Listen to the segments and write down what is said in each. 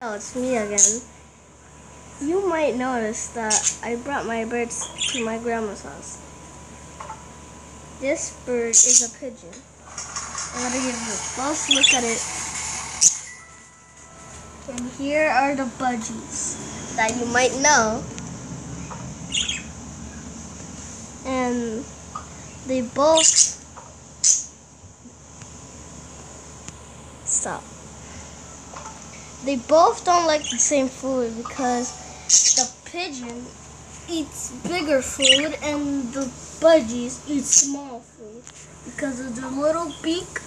Oh, it's me again. You might notice that I brought my birds to my grandma's house. This bird is a pigeon. I'm gonna give you a close look at it. And here are the budgies that you might know. And they both They both don't like the same food because the pigeon eats bigger food and the budgies eat small food because of their little beak.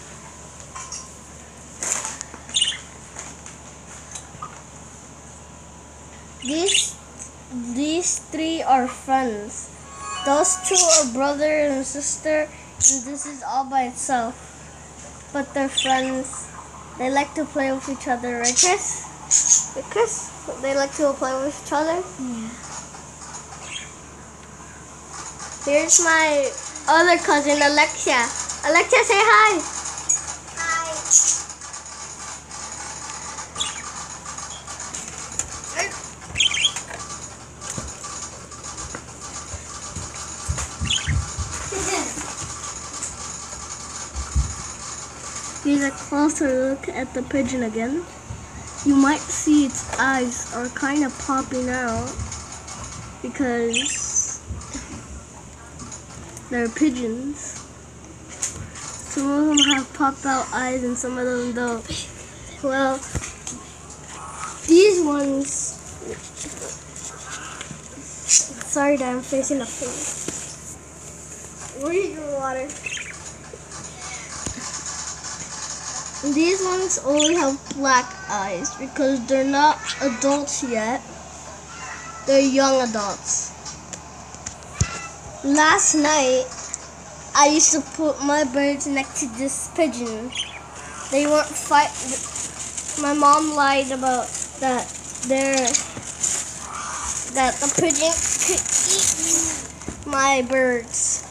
These three are friends. Those two are brother and sister, and this is all by itself. But they're friends. They like to play with each other, right, Chris? Right, Chris? They like to play with each other? Yeah. Here's my other cousin, Alexia. Alexia, say hi. Hi. Here's a closer look at the pigeon again. You might see its eyes are kind of popping out because they're pigeons. Some of them have popped out eyes and some of them don't. Well, these ones... Sorry that I'm facing the food. Where is your water? These ones only have black eyes because they're not adults yet. They're young adults. Last night, I used to put my birds next to this pigeon. They weren't fighting. My mom lied about that the pigeon could eat my birds.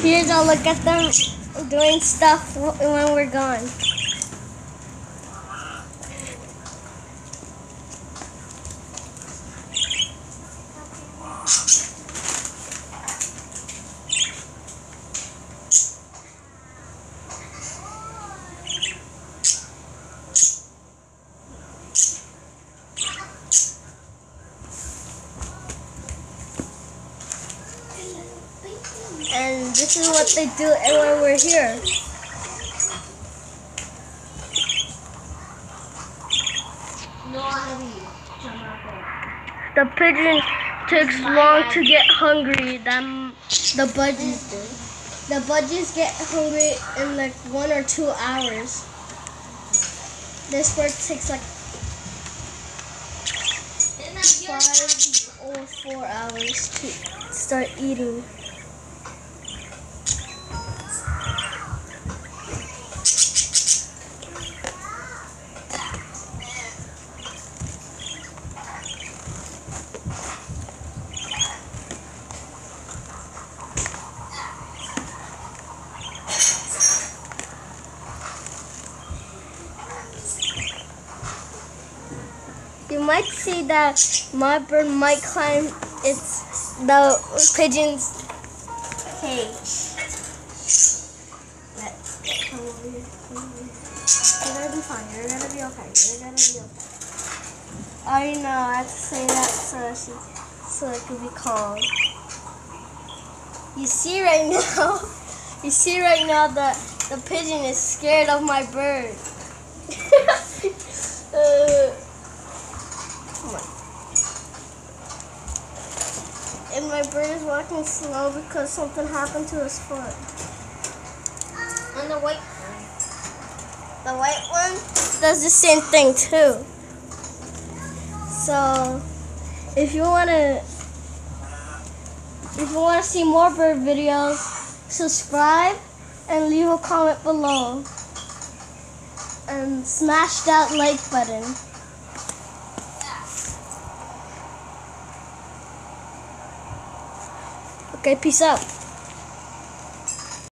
Here's a look at them doing stuff when we're gone. And this is what they do when we're here. The pigeon takes long to get hungry than the budgies do. The budgies get hungry in like 1 or 2 hours. This bird takes like 5 or 4 hours to start eating. You might see that my bird might climb the pigeon's cage. Come over here. You're gonna be fine. You're gonna be okay. You're gonna be okay. I know. I have to say that so it can be calm. You see right now. You see right now that the pigeon is scared of my bird. And my bird is walking slow because something happened to his foot. And the white one does the same thing too. So if you wanna see more bird videos, subscribe and leave a comment below. And smash that like button. Okay, peace out.